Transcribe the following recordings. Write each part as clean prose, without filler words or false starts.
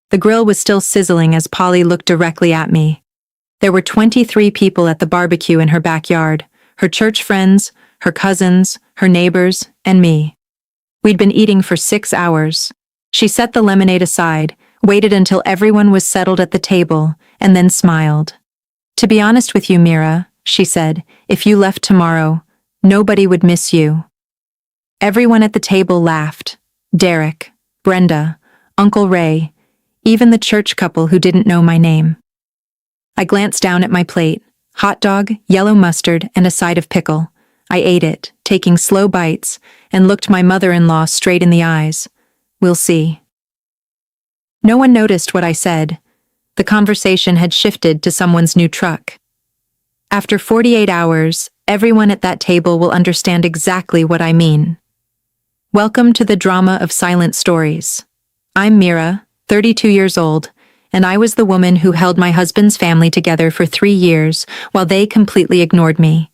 The grill was still sizzling as Polly looked directly at me. There were 23 people at the barbecue in her backyard, her church friends, her cousins, her neighbors, and me. We'd been eating for 6 hours. She set the lemonade aside, waited until everyone was settled at the table, and then smiled. "To be honest with you, Mira," she said, "if you left tomorrow, nobody would miss you." Everyone at the table laughed. Derek, Brenda, Uncle Ray, even the church couple who didn't know my name. I glanced down at my plate, hot dog, yellow mustard, and a side of pickle. I ate it, taking slow bites, and looked my mother-in-law straight in the eyes. "We'll see." No one noticed what I said. The conversation had shifted to someone's new truck. After 48 hours, everyone at that table will understand exactly what I mean. Welcome to the drama of silent stories. I'm Mira, 32 years old, and I was the woman who held my husband's family together for 3 years while they completely ignored me.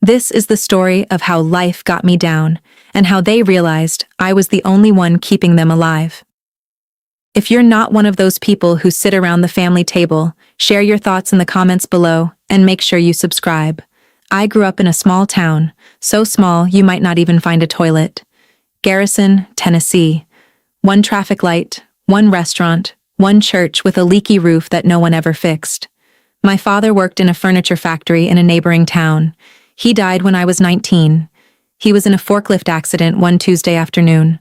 This is the story of how life got me down and how they realized I was the only one keeping them alive. If you're not one of those people who sit around the family table, share your thoughts in the comments below and make sure you subscribe. I grew up in a small town, so small you might not even find a toilet. Garrison, Tennessee. One traffic light, one restaurant, one church with a leaky roof that no one ever fixed. My father worked in a furniture factory in a neighboring town. He died when I was 19. He was in a forklift accident one Tuesday afternoon.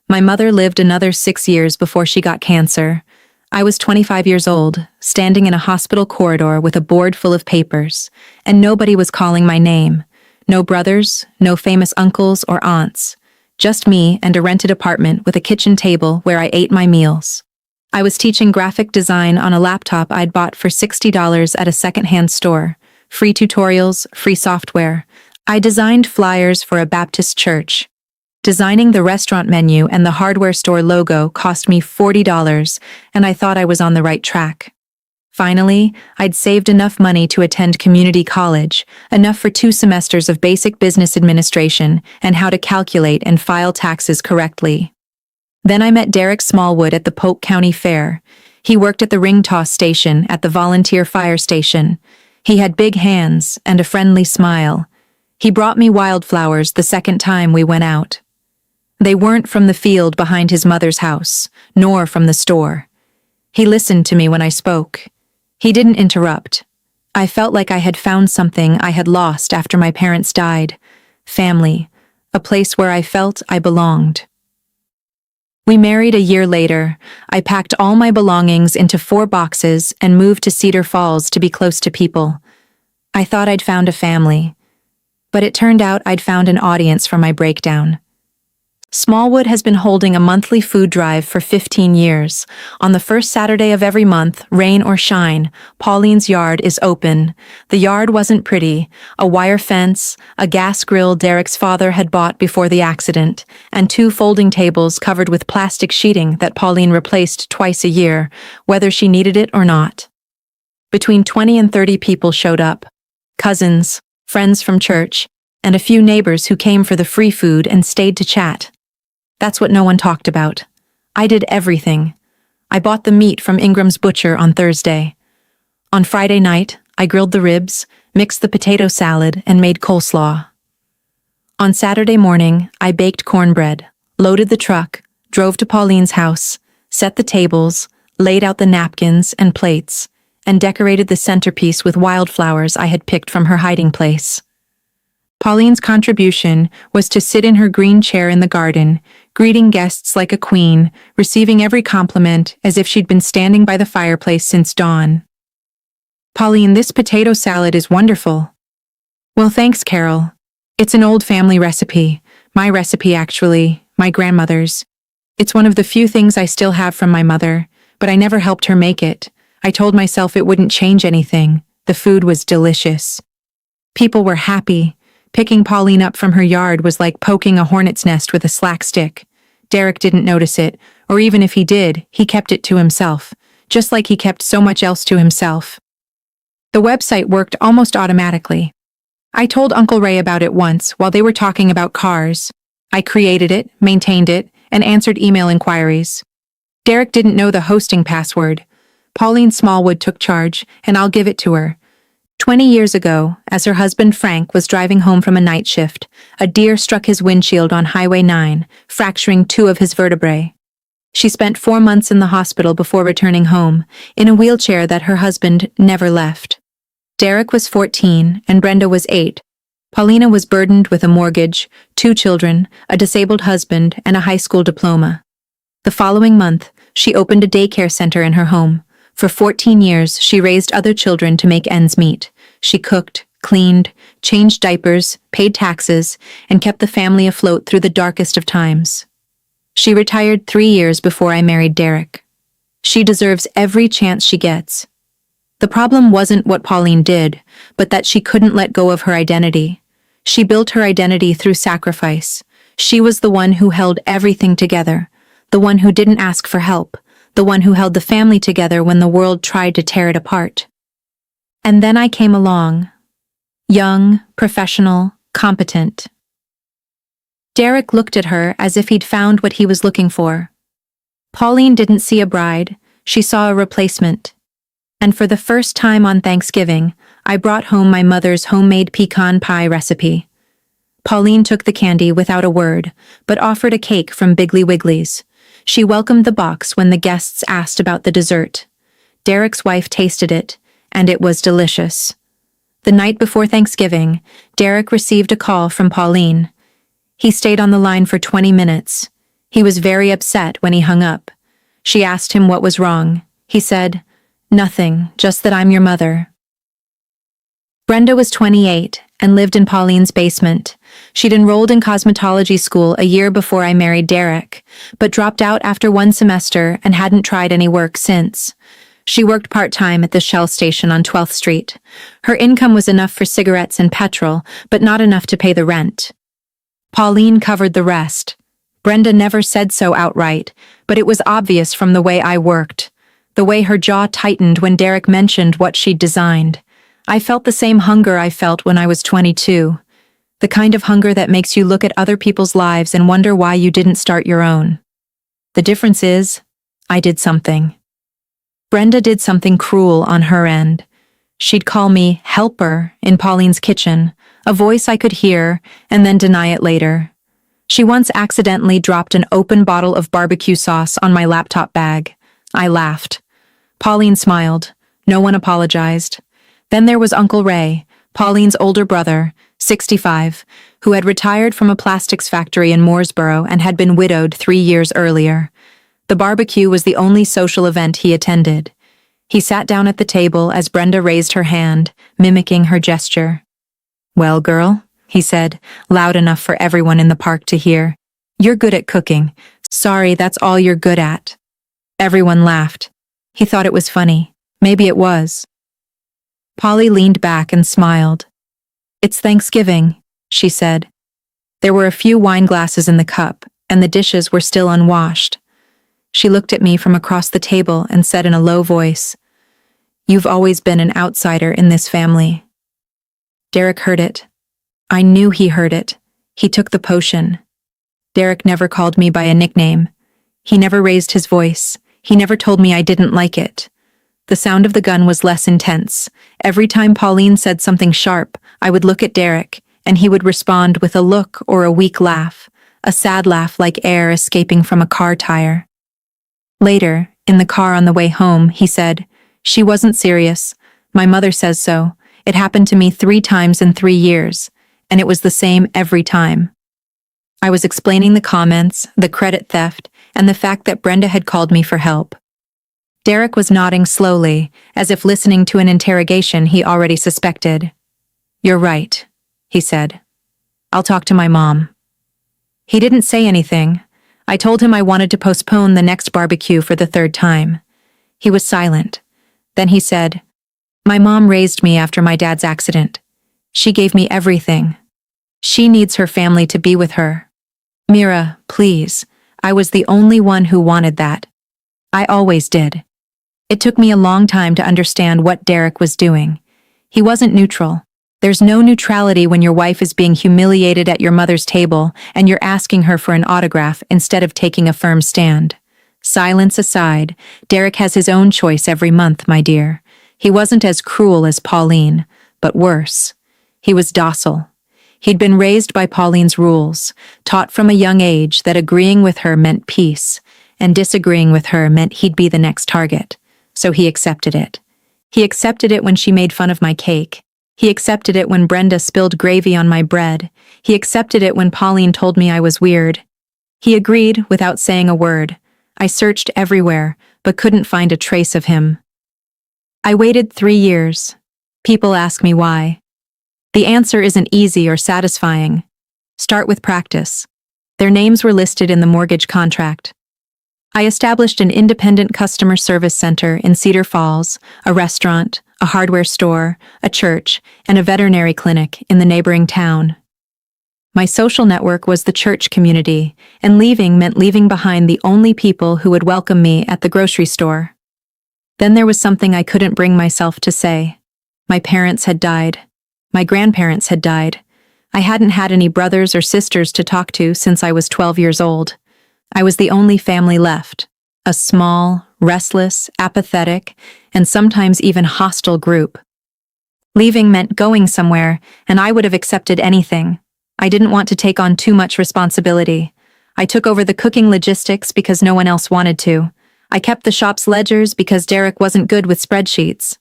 My mother lived another 6 years before she got cancer. I was 25 years old, standing in a hospital corridor with a board full of papers, and nobody was calling my name. No brothers, no famous uncles or aunts. Just me and a rented apartment with a kitchen table where I ate my meals. I was teaching graphic design on a laptop I'd bought for $60 at a secondhand store. Free tutorials, free software. I designed flyers for a Baptist church. Designing the restaurant menu and the hardware store logo cost me $40, and I thought I was on the right track. Finally, I'd saved enough money to attend community college, enough for 2 semesters of basic business administration and how to calculate and file taxes correctly. Then I met Derek Smallwood at the Polk County Fair. He worked at the ring toss station at the volunteer fire station. He had big hands and a friendly smile. He brought me wildflowers the second time we went out. They weren't from the field behind his mother's house, nor from the store. He listened to me when I spoke. He didn't interrupt. I felt like I had found something I had lost after my parents died. Family, a place where I felt I belonged. We married a year later. I packed all my belongings into 4 boxes and moved to Cedar Falls to be close to people. I thought I'd found a family, but it turned out I'd found an audience for my breakdown. Smallwood has been holding a monthly food drive for 15 years. On the first Saturday of every month, rain or shine, Pauline's yard is open. The yard wasn't pretty. A wire fence, a gas grill Derek's father had bought before the accident, and 2 folding tables covered with plastic sheeting that Pauline replaced twice a year, whether she needed it or not. Between 20 and 30 people showed up. Cousins, friends from church, and a few neighbors who came for the free food and stayed to chat. That's what no one talked about. I did everything. I bought the meat from Ingram's butcher on Thursday. On Friday night, I grilled the ribs, mixed the potato salad, and made coleslaw. On Saturday morning, I baked cornbread, loaded the truck, drove to Pauline's house, set the tables, laid out the napkins and plates, and decorated the centerpiece with wildflowers I had picked from her hiding place. Pauline's contribution was to sit in her green chair in the garden, greeting guests like a queen, receiving every compliment as if she'd been standing by the fireplace since dawn. "Pauline, this potato salad is wonderful." "Well, thanks, Carol. It's an old family recipe. My recipe, actually, my grandmother's. It's one of the few things I still have from my mother, but I never helped her make it. I told myself it wouldn't change anything. The food was delicious." People were happy. Picking Pauline up from her yard was like poking a hornet's nest with a slack stick. Derek didn't notice it, or even if he did, he kept it to himself, just like he kept so much else to himself. The website worked almost automatically. I told Uncle Ray about it once while they were talking about cars. I created it, maintained it, and answered email inquiries. Derek didn't know the hosting password. Pauline Smallwood took charge, and I'll give it to her. 20 years ago, as her husband Frank was driving home from a night shift, a deer struck his windshield on Highway 9, fracturing 2 of his vertebrae. She spent 4 months in the hospital before returning home, in a wheelchair that her husband never left. Derek was 14 and Brenda was 8. Paulina was burdened with a mortgage, 2 children, a disabled husband, and a high school diploma. The following month, she opened a daycare center in her home. For 14 years, she raised other children to make ends meet. She cooked, cleaned, changed diapers, paid taxes, and kept the family afloat through the darkest of times. She retired 3 years before I married Derek. She deserves every chance she gets. The problem wasn't what Pauline did, but that she couldn't let go of her identity. She built her identity through sacrifice. She was the one who held everything together, the one who didn't ask for help, the one who held the family together when the world tried to tear it apart. And then I came along. Young, professional, competent. Derek looked at her as if he'd found what he was looking for. Pauline didn't see a bride, she saw a replacement. And for the first time on Thanksgiving, I brought home my mother's homemade pecan pie recipe. Pauline took the candy without a word, but offered a cake from Biggly Wiggly's. She welcomed the box when the guests asked about the dessert. Derek's wife tasted it, and it was delicious. The night before Thanksgiving, Derek received a call from Pauline. He stayed on the line for 20 minutes. He was very upset when he hung up. She asked him what was wrong. He said, "Nothing, just that I'm your mother." Brenda was 28 and lived in Pauline's basement. She'd enrolled in cosmetology school a year before I married Derek, but dropped out after 1 semester and hadn't tried any work since. She worked part-time at the Shell station on 12th Street. Her income was enough for cigarettes and petrol, but not enough to pay the rent. Pauline covered the rest. Brenda never said so outright, but it was obvious from the way I worked. The way her jaw tightened when Derek mentioned what she'd designed. I felt the same hunger I felt when I was 22. The kind of hunger that makes you look at other people's lives and wonder why you didn't start your own. The difference is, I did something. Brenda did something cruel on her end. She'd call me helper in Pauline's kitchen, a voice I could hear and then deny it later. She once accidentally dropped an open bottle of barbecue sauce on my laptop bag. I laughed. Pauline smiled. No one apologized. Then there was Uncle Ray, Pauline's older brother, 65, who had retired from a plastics factory in Mooresboro and had been widowed 3 years earlier. The barbecue was the only social event he attended. He sat down at the table as Brenda raised her hand, mimicking her gesture. "Well, girl," he said, loud enough for everyone in the park to hear. "You're good at cooking. Sorry, that's all you're good at." Everyone laughed. He thought it was funny. Maybe it was. Polly leaned back and smiled. "It's Thanksgiving," she said. There were a few wine glasses in the cup, and the dishes were still unwashed. She looked at me from across the table and said in a low voice, "You've always been an outsider in this family." Derek heard it. I knew he heard it. He took the potion. Derek never called me by a nickname. He never raised his voice. He never told me I didn't like it. The sound of the gun was less intense. Every time Pauline said something sharp, I would look at Derek, and he would respond with a look or a weak laugh, a sad laugh like air escaping from a car tire. Later, in the car on the way home, he said, "She wasn't serious. My mother says so. It happened to me 3 times in 3 years, and it was the same every time." I was explaining the comments, the credit theft, and the fact that Brenda had called me for help. Derek was nodding slowly, as if listening to an interrogation he already suspected. "You're right," he said. "I'll talk to my mom." He didn't say anything. I told him I wanted to postpone the next barbecue for the 3rd time. He was silent. Then he said, "My mom raised me after my dad's accident. She gave me everything. She needs her family to be with her. Mira, please, I was the only one who wanted that. I always did." It took me a long time to understand what Derek was doing. He wasn't neutral. There's no neutrality when your wife is being humiliated at your mother's table and you're asking her for an autograph instead of taking a firm stand. Silence aside, Derek has his own choice every month, my dear. He wasn't as cruel as Pauline, but worse. He was docile. He'd been raised by Pauline's rules, taught from a young age that agreeing with her meant peace, and disagreeing with her meant he'd be the next target. So he accepted it. He accepted it when she made fun of my cake. He accepted it when Brenda spilled gravy on my bread. He accepted it when Pauline told me I was weird. He agreed without saying a word. I searched everywhere, but couldn't find a trace of him. I waited 3 years. People ask me why. The answer isn't easy or satisfying. Start with practice. Their names were listed in the mortgage contract. I established an independent customer service center in Cedar Falls, a restaurant, a hardware store, a church, and a veterinary clinic in the neighboring town. My social network was the church community, and leaving meant leaving behind the only people who would welcome me at the grocery store. Then there was something I couldn't bring myself to say. My parents had died. My grandparents had died. I hadn't had any brothers or sisters to talk to since I was 12 years old. I was the only family left, a small, restless, apathetic, and sometimes even hostile group. Leaving meant going somewhere, and I would have accepted anything. I didn't want to take on too much responsibility. I took over the cooking logistics because no one else wanted to. I kept the shop's ledgers because Derek wasn't good with spreadsheets.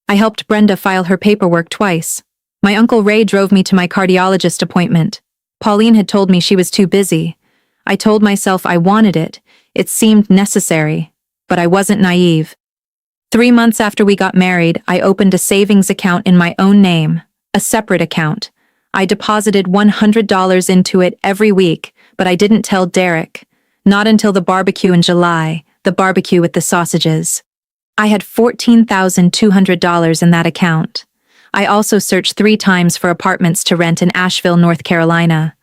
I helped Brenda file her paperwork twice. My Uncle Ray drove me to my cardiologist appointment. Pauline had told me she was too busy. I told myself I wanted it. It seemed necessary, but I wasn't naive. 3 months after we got married, I opened a savings account in my own name, a separate account. I deposited $100 into it every week, but I didn't tell Derek. Not until the barbecue in July, the barbecue with the sausages. I had $14,200 in that account. I also searched 3 times for apartments to rent in Asheville, North Carolina.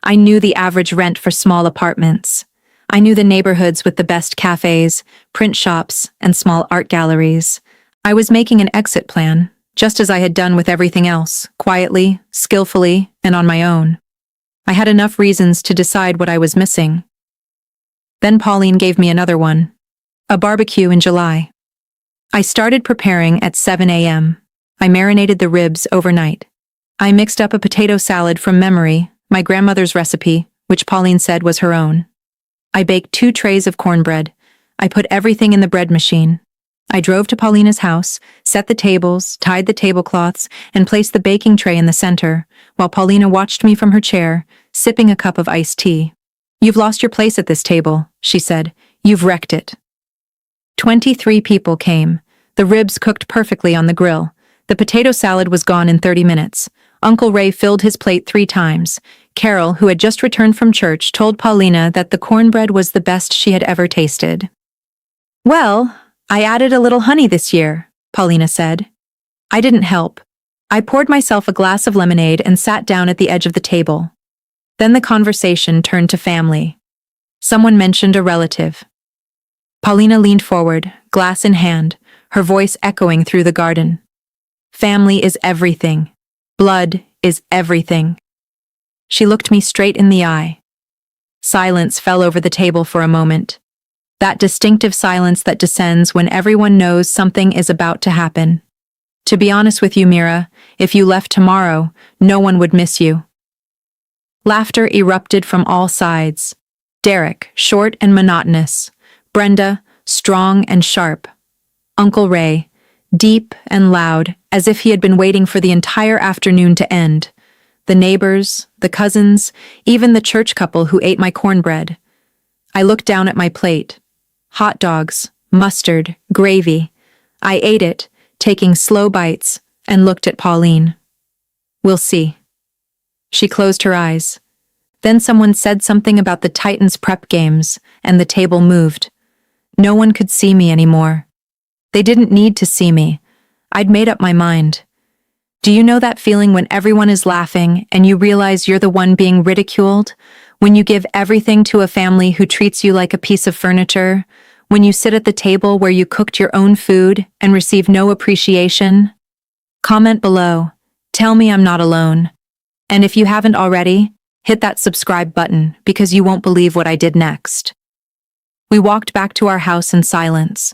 I knew the average rent for small apartments. I knew the neighborhoods with the best cafes, print shops, and small art galleries. I was making an exit plan, just as I had done with everything else, quietly, skillfully, and on my own. I had enough reasons to decide what I was missing. Then Pauline gave me another one. A barbecue in July. I started preparing at 7 a.m. I marinated the ribs overnight. I mixed up a potato salad from memory, my grandmother's recipe, which Pauline said was her own. I baked 2 trays of cornbread. I put everything in the bread machine. I drove to Paulina's house, set the tables, tied the tablecloths, and placed the baking tray in the center, while Paulina watched me from her chair, sipping a cup of iced tea. "You've lost your place at this table," she said. "You've wrecked it." 23 people came. The ribs cooked perfectly on the grill. The potato salad was gone in 30 minutes. Uncle Ray filled his plate 3 times. Carol, who had just returned from church, told Paulina that the cornbread was the best she had ever tasted. "Well, I added a little honey this year," Paulina said. I didn't help. I poured myself a glass of lemonade and sat down at the edge of the table. Then the conversation turned to family. Someone mentioned a relative. Paulina leaned forward, glass in hand, her voice echoing through the garden. "Family is everything. Blood is everything." She looked me straight in the eye. Silence fell over the table for a moment. That distinctive silence that descends when everyone knows something is about to happen. "To be honest with you, Mira, if you left tomorrow, no one would miss you." Laughter erupted from all sides. Derek, short and monotonous. Brenda, strong and sharp. Uncle Ray, deep and loud, as if he had been waiting for the entire afternoon to end. The neighbors, the cousins, even the church couple who ate my cornbread. I looked down at my plate. Hot dogs, mustard, gravy. I ate it, taking slow bites, and looked at Pauline. "We'll see." She closed her eyes. Then someone said something about the Titans prep games, and the table moved. No one could see me anymore. They didn't need to see me. I'd made up my mind. Do you know that feeling when everyone is laughing and you realize you're the one being ridiculed? When you give everything to a family who treats you like a piece of furniture? When you sit at the table where you cooked your own food and receive no appreciation? Comment below. Tell me I'm not alone. And if you haven't already, hit that subscribe button because you won't believe what I did next. We walked back to our house in silence.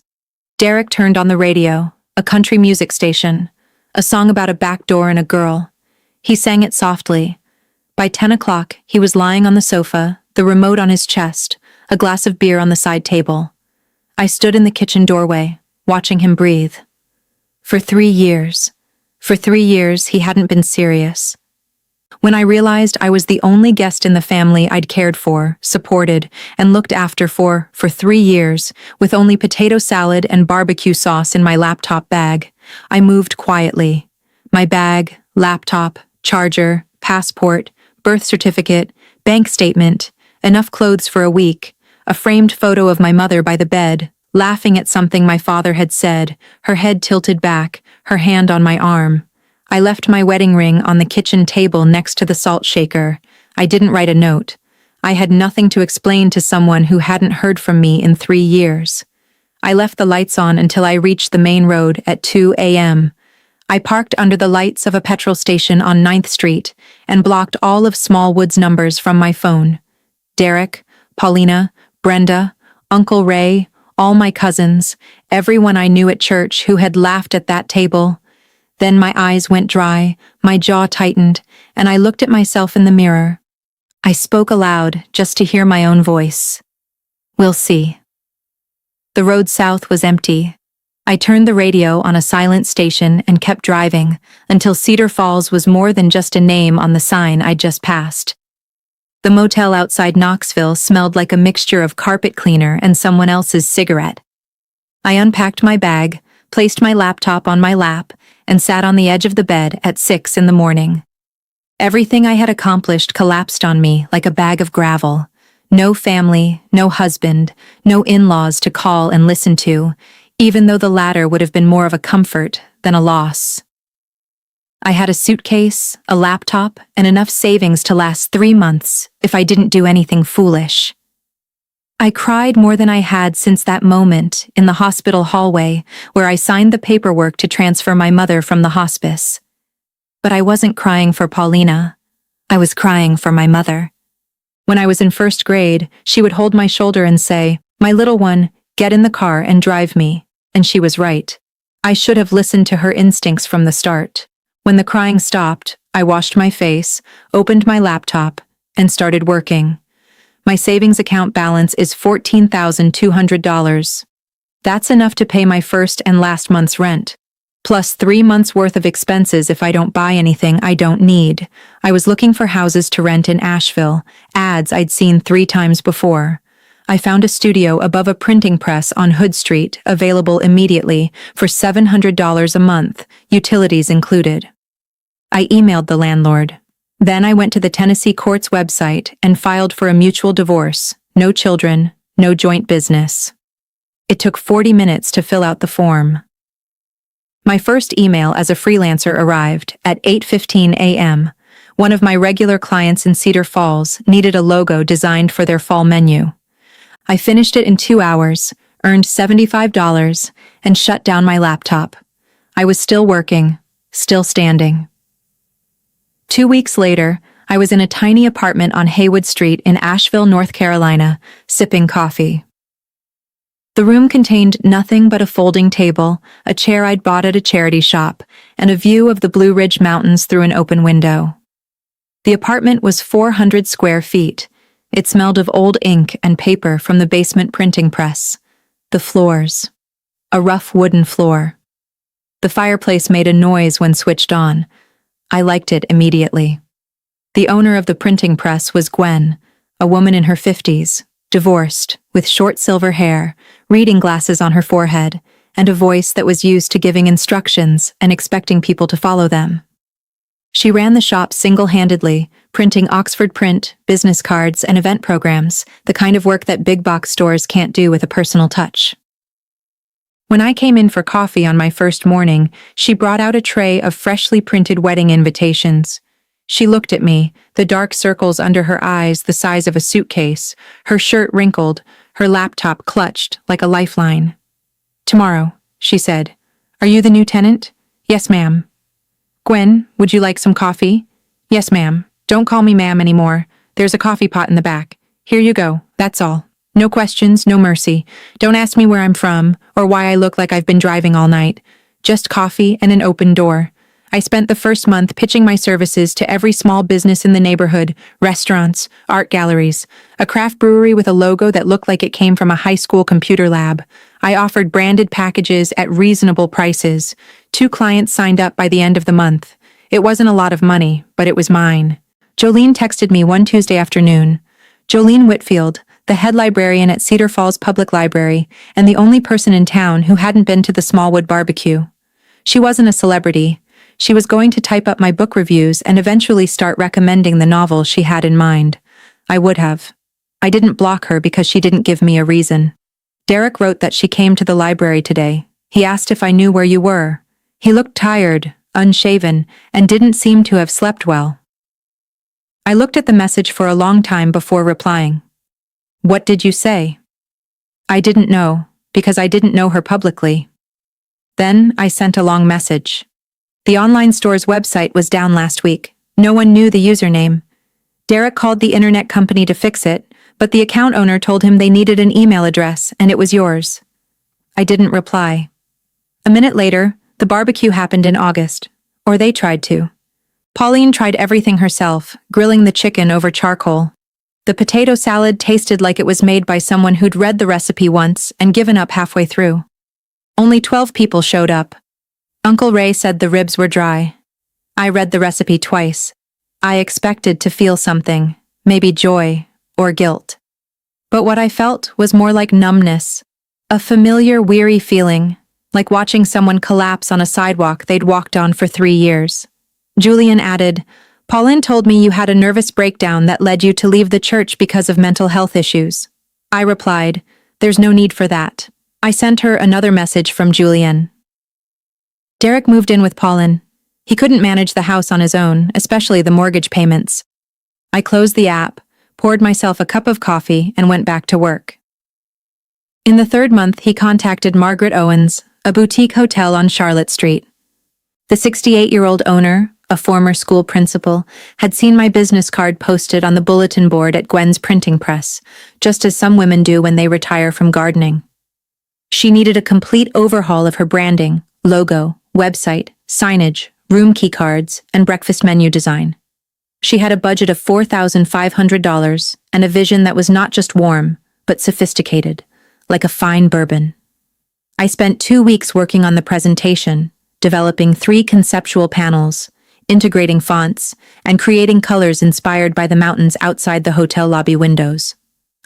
Derek turned on the radio, a country music station, a song about a back door and a girl. He sang it softly. By 10 o'clock, he was lying on the sofa, the remote on his chest, a glass of beer on the side table. I stood in the kitchen doorway, watching him breathe. For 3 years. For 3 years, he hadn't been serious. When I realized I was the only guest in the family I'd cared for, supported, and looked after for 3 years, with only potato salad and barbecue sauce in my laptop bag, I moved quietly. My bag, laptop, charger, passport, birth certificate, bank statement, enough clothes for a week, a framed photo of my mother by the bed, laughing at something my father had said, her head tilted back, her hand on my arm. I left my wedding ring on the kitchen table next to the salt shaker. I didn't write a note. I had nothing to explain to someone who hadn't heard from me in 3 years. I left the lights on until I reached the main road at 2 a.m. I parked under the lights of a petrol station on 9th Street and blocked all of Smallwood's numbers from my phone. Derek, Paulina, Brenda, Uncle Ray, all my cousins, everyone I knew at church who had laughed at that table. Then my eyes went dry, my jaw tightened, and I looked at myself in the mirror. I spoke aloud just to hear my own voice. "We'll see." The road south was empty. I turned the radio on a silent station and kept driving until Cedar Falls was more than just a name on the sign I'd just passed. The motel outside Knoxville smelled like a mixture of carpet cleaner and someone else's cigarette. I unpacked my bag, placed my laptop on my lap, and sat on the edge of the bed at 6 in the morning. Everything I had accomplished collapsed on me like a bag of gravel. No family, no husband, no in-laws to call and listen to, even though the latter would have been more of a comfort than a loss. I had a suitcase, a laptop, and enough savings to last 3 months if I didn't do anything foolish. I cried more than I had since that moment in the hospital hallway where I signed the paperwork to transfer my mother from the hospice. But I wasn't crying for Paulina. I was crying for my mother. When I was in first grade, she would hold my shoulder and say, "My little one, get in the car and drive me." And she was right. I should have listened to her instincts from the start. When the crying stopped, I washed my face, opened my laptop, and started working. My savings account balance is $14,200. That's enough to pay my first and last month's rent, plus 3 months' worth of expenses if I don't buy anything I don't need. I was looking for houses to rent in Asheville, ads I'd seen 3 times before. I found a studio above a printing press on Hood Street, available immediately, for $700 a month, utilities included. I emailed the landlord. Then I went to the Tennessee court's website and filed for a mutual divorce, no children, no joint business. It took 40 minutes to fill out the form. My first email as a freelancer arrived at 8:15 a.m. One of my regular clients in Cedar Falls needed a logo designed for their fall menu. I finished it in 2 hours, earned $75, and shut down my laptop. I was still working, still standing. 2 weeks later, I was in a tiny apartment on Haywood Street in Asheville, North Carolina, sipping coffee. The room contained nothing but a folding table, a chair I'd bought at a charity shop, and a view of the Blue Ridge Mountains through an open window. The apartment was 400 square feet. It smelled of old ink and paper from the basement printing press. The floors. A rough wooden floor. The fireplace made a noise when switched on. I liked it immediately. The owner of the printing press was Gwen, a woman in her 50s, divorced, with short silver hair, reading glasses on her forehead, and a voice that was used to giving instructions and expecting people to follow them. She ran the shop single-handedly, printing Oxford print, business cards, and event programs, the kind of work that big-box stores can't do with a personal touch. When I came in for coffee on my first morning, she brought out a tray of freshly printed wedding invitations. She looked at me, the dark circles under her eyes the size of a suitcase, her shirt wrinkled, her laptop clutched like a lifeline. "Tomorrow," she said. "Are you the new tenant?" "Yes, ma'am." "Gwen, would you like some coffee?" "Yes, ma'am. Don't call me ma'am anymore. There's a coffee pot in the back. Here you go, that's all." No questions, no mercy. Don't ask me where I'm from or why I look like I've been driving all night. Just coffee and an open door. I spent the first month pitching my services to every small business in the neighborhood, restaurants, art galleries, a craft brewery with a logo that looked like it came from a high school computer lab. I offered branded packages at reasonable prices. 2 clients signed up by the end of the month. It wasn't a lot of money, but it was mine. Jolene texted me one Tuesday afternoon. Jolene Whitfield, the head librarian at Cedar Falls Public Library, and the only person in town who hadn't been to the Smallwood barbecue. She wasn't a celebrity. She was going to type up my book reviews and eventually start recommending the novel she had in mind. I would have. I didn't block her because she didn't give me a reason. Derek wrote that she came to the library today. He asked if I knew where you were. He looked tired, unshaven, and didn't seem to have slept well. I looked at the message for a long time before replying. What did you say? I didn't know, because I didn't know her publicly. Then I sent a long message. The online store's website was down last week. No one knew the username. Derek called the internet company to fix it, but the account owner told him they needed an email address and it was yours. I didn't reply. A minute later, the barbecue happened in August. Or they tried to. Pauline tried everything herself, grilling the chicken over charcoal. The potato salad tasted like it was made by someone who'd read the recipe once and given up halfway through. Only 12 people showed up. Uncle Ray said the ribs were dry. I read the recipe twice. I expected to feel something, maybe joy or guilt. But what I felt was more like numbness, a familiar, weary feeling, like watching someone collapse on a sidewalk they'd walked on for 3 years. Julian added, Pauline told me you had a nervous breakdown that led you to leave the church because of mental health issues. I replied, there's no need for that. I sent her another message from Julian. Derek moved in with Pauline. He couldn't manage the house on his own, especially the mortgage payments. I closed the app, poured myself a cup of coffee, and went back to work. In the 3rd month, he contacted Margaret Owens, a boutique hotel on Charlotte Street. The 68-year-old owner, a former school principal, had seen my business card posted on the bulletin board at Gwen's printing press, just as some women do when they retire from gardening. She needed a complete overhaul of her branding, logo, website, signage, room key cards, and breakfast menu design. She had a budget of $4,500 and a vision that was not just warm, but sophisticated, like a fine bourbon. I spent 2 weeks working on the presentation, developing 3 conceptual panels, integrating fonts, and creating colors inspired by the mountains outside the hotel lobby windows.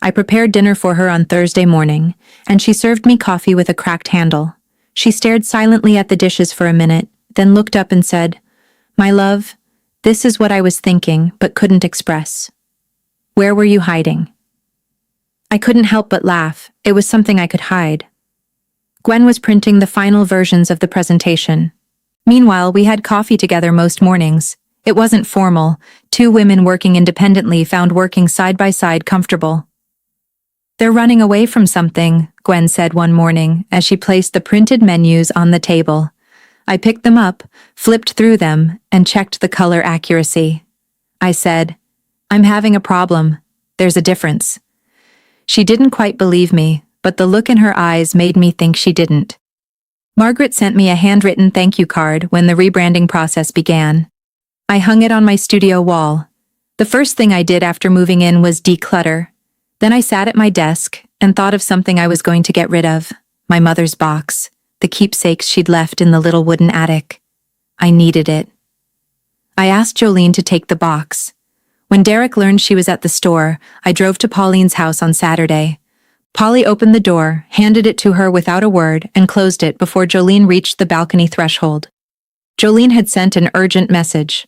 I prepared dinner for her on Thursday morning, and she served me coffee with a cracked handle. She stared silently at the dishes for a minute, then looked up and said, My love, this is what I was thinking but couldn't express. Where were you hiding? I couldn't help but laugh. It was something I could hide. Gwen was printing the final versions of the presentation. Meanwhile, we had coffee together most mornings. It wasn't formal. 2 women working independently found working side by side comfortable. They're running away from something, Gwen said one morning as she placed the printed menus on the table. I picked them up, flipped through them, and checked the color accuracy. I said, I'm having a problem. There's a difference. She didn't quite believe me, but the look in her eyes made me think she didn't. Margaret sent me a handwritten thank you card when the rebranding process began. I hung it on my studio wall. The first thing I did after moving in was declutter. Then I sat at my desk and thought of something I was going to get rid of. My mother's box, the keepsakes she'd left in the little wooden attic. I needed it. I asked Jolene to take the box. When Derek learned she was at the store, I drove to Pauline's house on Saturday. Polly opened the door, handed it to her without a word, and closed it before Jolene reached the balcony threshold. Jolene had sent an urgent message.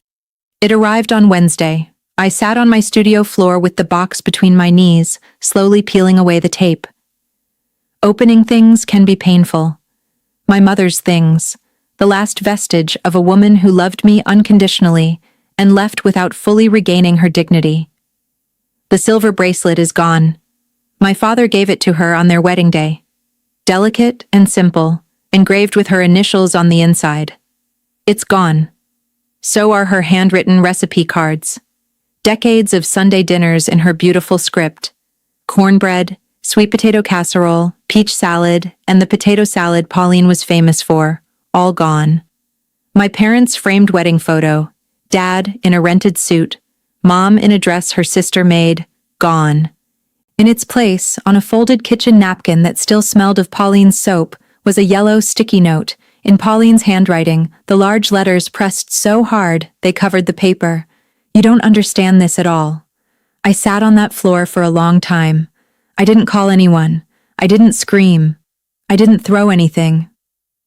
It arrived on Wednesday. I sat on my studio floor with the box between my knees, slowly peeling away the tape. Opening things can be painful. My mother's things, the last vestige of a woman who loved me unconditionally and left without fully regaining her dignity. The silver bracelet is gone. My father gave it to her on their wedding day. Delicate and simple, engraved with her initials on the inside. It's gone. So are her handwritten recipe cards. Decades of Sunday dinners in her beautiful script. Cornbread, sweet potato casserole, peach salad, and the potato salad Pauline was famous for, all gone. My parents' framed wedding photo, Dad in a rented suit, Mom in a dress her sister made, gone. In its place, on a folded kitchen napkin that still smelled of Pauline's soap, was a yellow sticky note, in Pauline's handwriting, the large letters pressed so hard they covered the paper. You don't understand this at all. I sat on that floor for a long time. I didn't call anyone. I didn't scream. I didn't throw anything.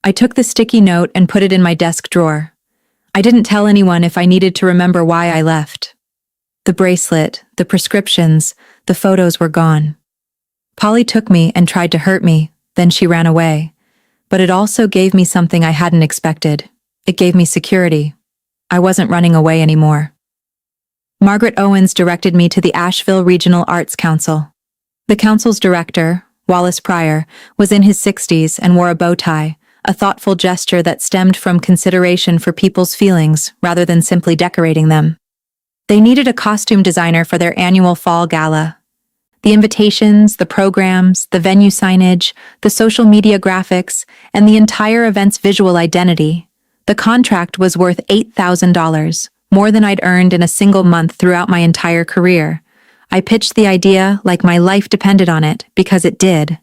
I took the sticky note and put it in my desk drawer. I didn't tell anyone if I needed to remember why I left. The bracelet, the prescriptions, the photos were gone. Polly took me and tried to hurt me, then she ran away. But it also gave me something I hadn't expected. It gave me security. I wasn't running away anymore. Margaret Owens directed me to the Asheville Regional Arts Council. The council's director, Wallace Pryor, was in his 60s and wore a bow tie, a thoughtful gesture that stemmed from consideration for people's feelings rather than simply decorating them. They needed a costume designer for their annual fall gala. The invitations, the programs, the venue signage, the social media graphics, and the entire event's visual identity. The contract was worth $8,000, more than I'd earned in a single month throughout my entire career. I pitched the idea like my life depended on it, because it did.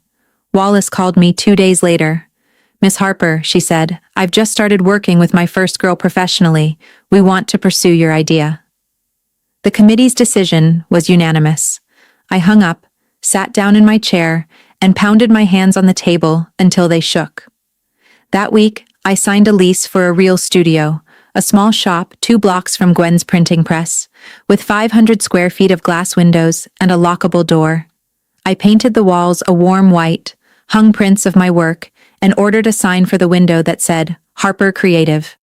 Wallace called me 2 days later. "Miss Harper," she said, "I've just started working with my first girl professionally. We want to pursue your idea." The committee's decision was unanimous. I hung up, sat down in my chair, and pounded my hands on the table until they shook. That week, I signed a lease for a real studio, a small shop 2 blocks from Gwen's printing press, with 500 square feet of glass windows and a lockable door. I painted the walls a warm white, hung prints of my work, and ordered a sign for the window that said, Harper Creative.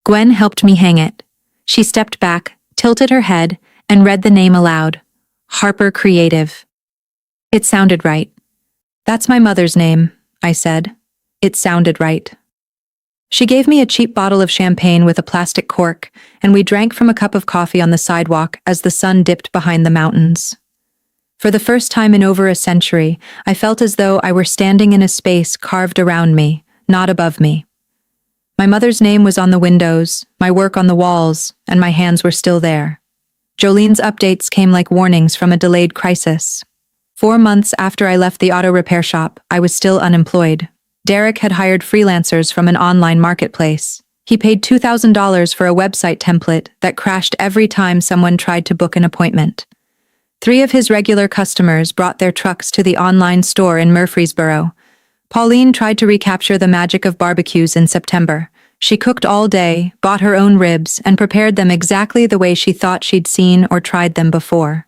Gwen helped me hang it. She stepped back, tilted her head, and read the name aloud. Harper Creative. It sounded right. "That's my mother's name," I said. It sounded right. She gave me a cheap bottle of champagne with a plastic cork, and we drank from a cup of coffee on the sidewalk as the sun dipped behind the mountains. For the first time in over a century, I felt as though I were standing in a space carved around me, not above me. My mother's name was on the windows, my work on the walls, and my hands were still there. Jolene's updates came like warnings from a delayed crisis. 4 months after I left the auto repair shop, I was still unemployed. Derek had hired freelancers from an online marketplace. He paid $2,000 for a website template that crashed every time someone tried to book an appointment. 3 of his regular customers brought their trucks to the online store in Murfreesboro. Pauline tried to recapture the magic of barbecues in September. She cooked all day, bought her own ribs, and prepared them exactly the way she thought she'd seen or tried them before.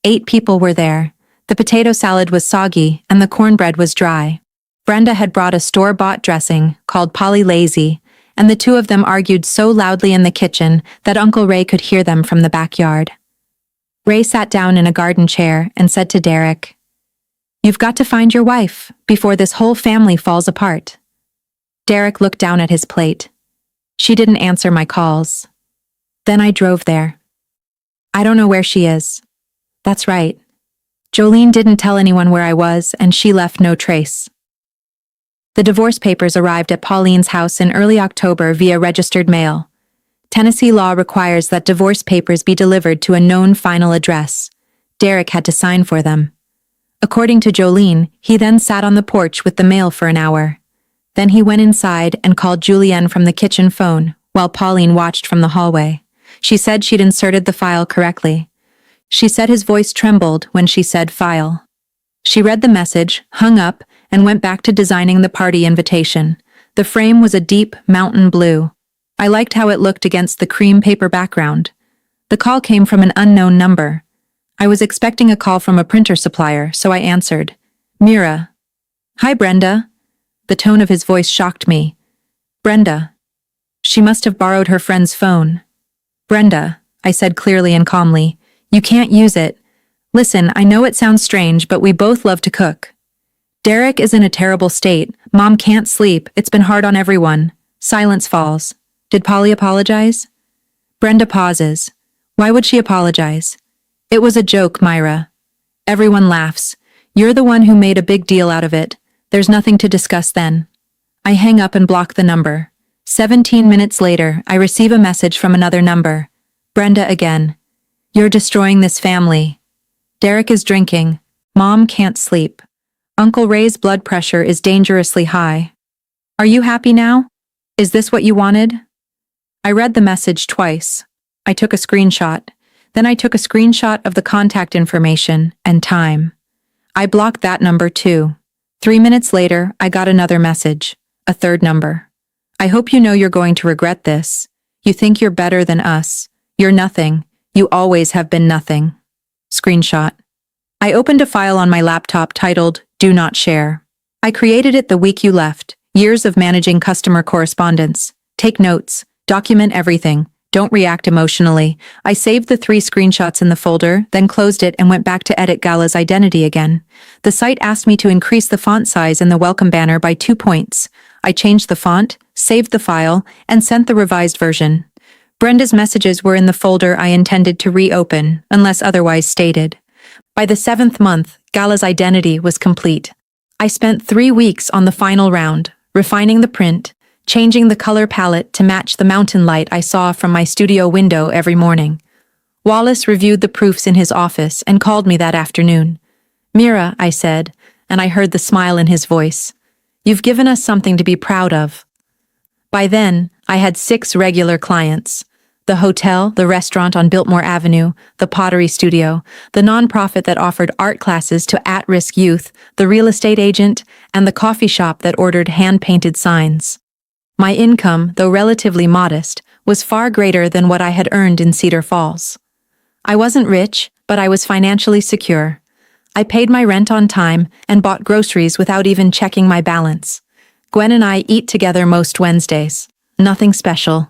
8 people were there. The potato salad was soggy, and the cornbread was dry. Brenda had brought a store-bought dressing, called Polly Lazy, and the 2 of them argued so loudly in the kitchen that Uncle Ray could hear them from the backyard. Ray sat down in a garden chair and said to Derek, "You've got to find your wife before this whole family falls apart." Derek looked down at his plate. She didn't answer my calls. Then I drove there. I don't know where she is. That's right. Jolene didn't tell anyone where I was, and she left no trace. The divorce papers arrived at Pauline's house in early October via registered mail. Tennessee law requires that divorce papers be delivered to a known final address. Derek had to sign for them. According to Jolene, he then sat on the porch with the mail for an hour. Then he went inside and called Julienne from the kitchen phone, while Pauline watched from the hallway. She said she'd inserted the file correctly. She said his voice trembled when she said file. She read the message, hung up, and went back to designing the party invitation. The frame was a deep mountain blue. I liked how it looked against the cream paper background. The call came from an unknown number. I was expecting a call from a printer supplier, so I answered. Mira. "Hi, Brenda." The tone of his voice shocked me. Brenda. She must have borrowed her friend's phone. Brenda, I said clearly and calmly, you can't use it. Listen, I know it sounds strange, but we both love to cook. Derek is in a terrible state. Mom can't sleep. It's been hard on everyone. Silence falls. Did Polly apologize? Brenda pauses. Why would she apologize? It was a joke, Mira. Everyone laughs. You're the one who made a big deal out of it. There's nothing to discuss then. I hang up and block the number. 17 minutes later, I receive a message from another number. Brenda again. You're destroying this family. Derek is drinking. Mom can't sleep. Uncle Ray's blood pressure is dangerously high. Are you happy now? Is this what you wanted? I read the message twice. I took a screenshot. Then I took a screenshot of the contact information and time. I blocked that number too. 3 minutes later, I got another message. A third number. I hope you know you're going to regret this. You think you're better than us. You're nothing. You always have been nothing. Screenshot. I opened a file on my laptop titled, Do Not Share. I created it the week you left. Years of managing customer correspondence. Take notes. Document everything. Don't react emotionally. I saved the 3 screenshots in the folder, then closed it and went back to edit Gala's identity again. The site asked me to increase the font size in the welcome banner by 2 points. I changed the font, saved the file, and sent the revised version. Brenda's messages were in the folder I intended to reopen, unless otherwise stated. By the 7th month, Gala's identity was complete. I spent 3 weeks on the final round, refining the print, changing the color palette to match the mountain light I saw from my studio window every morning. Wallace reviewed the proofs in his office and called me that afternoon. Mira, I said, and I heard the smile in his voice. You've given us something to be proud of. By then, I had 6 regular clients. The hotel, the restaurant on Biltmore Avenue, the pottery studio, the nonprofit that offered art classes to at-risk youth, the real estate agent, and the coffee shop that ordered hand-painted signs. My income, though relatively modest, was far greater than what I had earned in Cedar Falls. I wasn't rich, but I was financially secure. I paid my rent on time and bought groceries without even checking my balance. Gwen and I eat together most Wednesdays. Nothing special.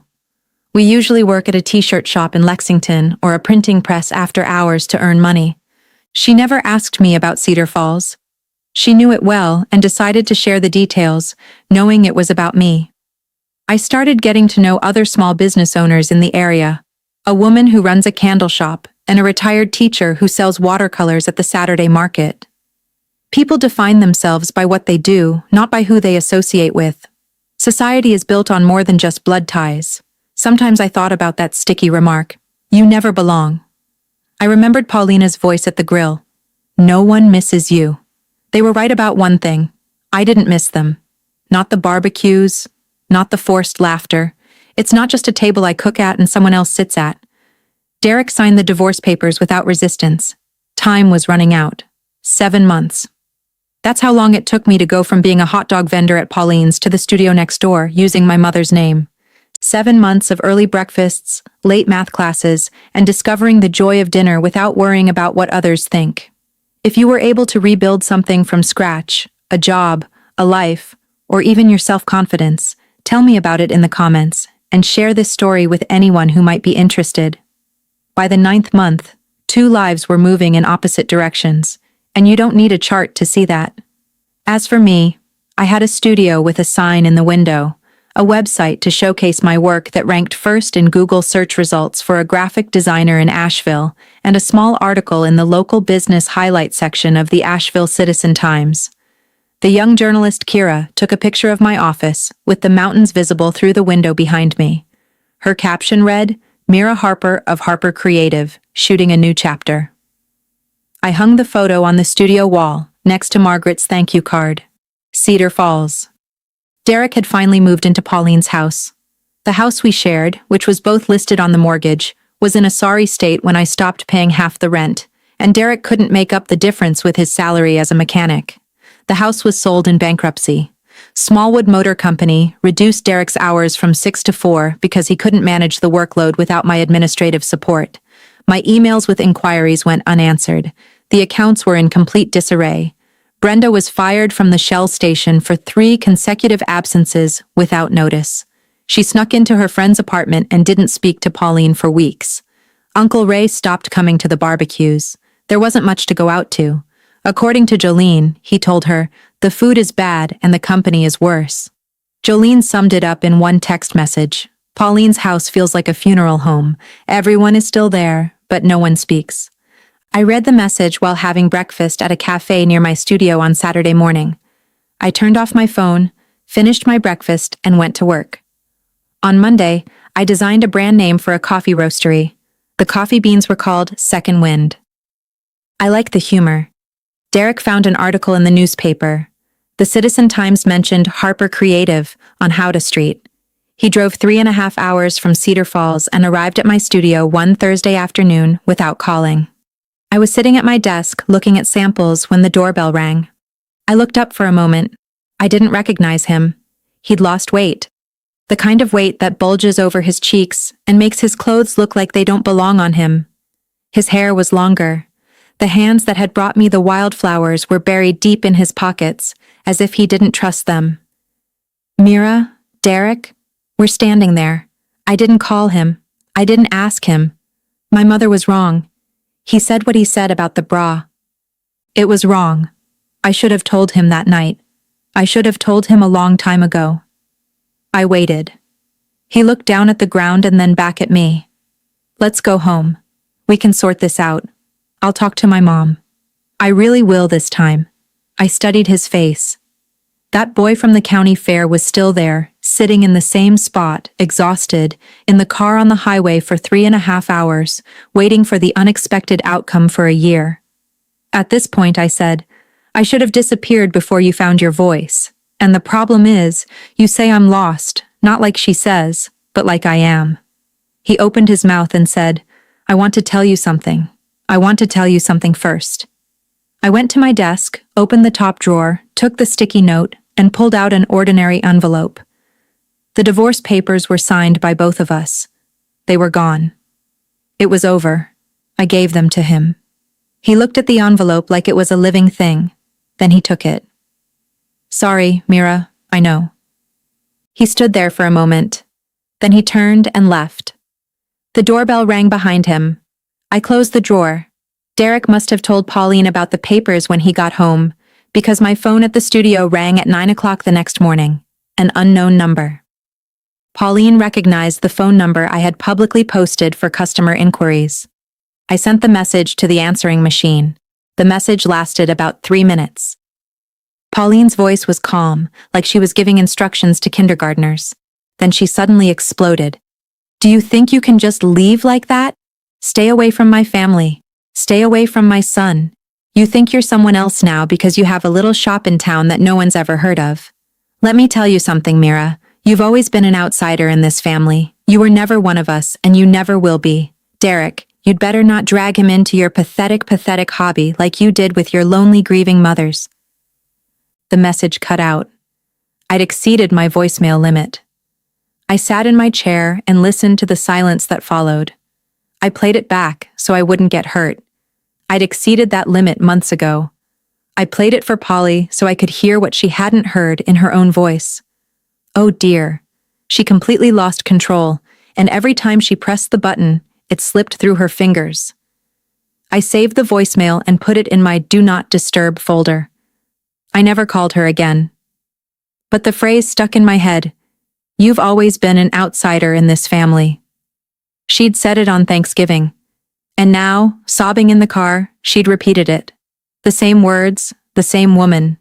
We usually work at a t-shirt shop in Lexington or a printing press after hours to earn money. She never asked me about Cedar Falls. She knew it well and decided to share the details, knowing it was about me. I started getting to know other small business owners in the area, a woman who runs a candle shop and a retired teacher who sells watercolors at the Saturday market. People define themselves by what they do, not by who they associate with. Society is built on more than just blood ties. Sometimes I thought about that sticky remark, "You never belong." I remembered Paulina's voice at the grill. "No one misses you." They were right about one thing. I didn't miss them. Not the barbecues, not the forced laughter. It's not just a table I cook at and someone else sits at. Derek signed the divorce papers without resistance. Time was running out. 7 months. That's how long it took me to go from being a hot dog vendor at Pauline's to the studio next door, using my mother's name. 7 months of early breakfasts, late math classes, and discovering the joy of dinner without worrying about what others think. If you were able to rebuild something from scratch, a job, a life, or even your self-confidence, tell me about it in the comments, and share this story with anyone who might be interested. By the 9th month, 2 lives were moving in opposite directions, and you don't need a chart to see that. As for me, I had a studio with a sign in the window, a website to showcase my work that ranked first in Google search results for a graphic designer in Asheville, and a small article in the local business highlight section of the Asheville Citizen-Times. The young journalist Kira took a picture of my office, with the mountains visible through the window behind me. Her caption read, "Mira Harper of Harper Creative, shooting a new chapter." I hung the photo on the studio wall, next to Margaret's thank you card. Cedar Falls. Derek had finally moved into Pauline's house. The house we shared, which was both listed on the mortgage, was in a sorry state when I stopped paying half the rent, and Derek couldn't make up the difference with his salary as a mechanic. The house was sold in bankruptcy. Smallwood Motor Company reduced Derek's hours from 6 to 4 because he couldn't manage the workload without my administrative support. My emails with inquiries went unanswered. The accounts were in complete disarray. Brenda was fired from the Shell station for 3 consecutive absences without notice. She snuck into her friend's apartment and didn't speak to Pauline for weeks. Uncle Ray stopped coming to the barbecues. There wasn't much to go out to. According to Jolene, he told her, "The food is bad and the company is worse." Jolene summed it up in one text message. "Pauline's house feels like a funeral home. Everyone is still there, but no one speaks." I read the message while having breakfast at a cafe near my studio on Saturday morning. I turned off my phone, finished my breakfast, and went to work. On Monday, I designed a brand name for a coffee roastery. The coffee beans were called Second Wind. I like the humor. Derek found an article in the newspaper. The Citizen Times mentioned Harper Creative on Howdah Street. He drove 3.5 hours from Cedar Falls and arrived at my studio one Thursday afternoon without calling. I was sitting at my desk looking at samples when the doorbell rang. I looked up for a moment. I didn't recognize him. He'd lost weight. The kind of weight that bulges over his cheeks and makes his clothes look like they don't belong on him. His hair was longer. The hands that had brought me the wildflowers were buried deep in his pockets, as if he didn't trust them. Mira, Derek, we're standing there. I didn't call him. I didn't ask him. My mother was wrong. He said what he said about the bra. It was wrong. I should have told him that night. I should have told him a long time ago. I waited. He looked down at the ground and then back at me. Let's go home. We can sort this out. I'll talk to my mom. I really will this time. I studied his face. That boy from the county fair was still there, sitting in the same spot, exhausted, in the car on the highway for 3.5 hours, waiting for the unexpected outcome for a year. At this point, I said, I should have disappeared before you found your voice. And the problem is, you say I'm lost, not like she says, but like I am. He opened his mouth and said, I want to tell you something. I want to tell you something first. I went to my desk, opened the top drawer, took the sticky note, and pulled out an ordinary envelope. The divorce papers were signed by both of us. They were gone. It was over. I gave them to him. He looked at the envelope like it was a living thing. Then he took it. Sorry, Mira, I know. He stood there for a moment. Then he turned and left. The doorbell rang behind him. I closed the drawer. Derek must have told Pauline about the papers when he got home, because my phone at the studio rang at 9 o'clock the next morning, an unknown number. Pauline recognized the phone number I had publicly posted for customer inquiries. I sent the message to the answering machine. The message lasted about 3 minutes. Pauline's voice was calm, like she was giving instructions to kindergartners. Then she suddenly exploded. Do you think you can just leave like that? Stay away from my family. Stay away from my son. You think you're someone else now because you have a little shop in town that no one's ever heard of. Let me tell you something, Mira. You've always been an outsider in this family. You were never one of us, and you never will be. Derek, you'd better not drag him into your pathetic hobby like you did with your lonely, grieving mothers. The message cut out. I'd exceeded my voicemail limit. I sat in my chair and listened to the silence that followed. I played it back so I wouldn't get hurt. I'd exceeded that limit months ago. I played it for Polly so I could hear what she hadn't heard in her own voice. Oh dear. She completely lost control, and every time she pressed the button, it slipped through her fingers. I saved the voicemail and put it in my Do Not Disturb folder. I never called her again. But the phrase stuck in my head. You've always been an outsider in this family. She'd said it on Thanksgiving. And now, sobbing in the car, she'd repeated it. The same words, the same woman.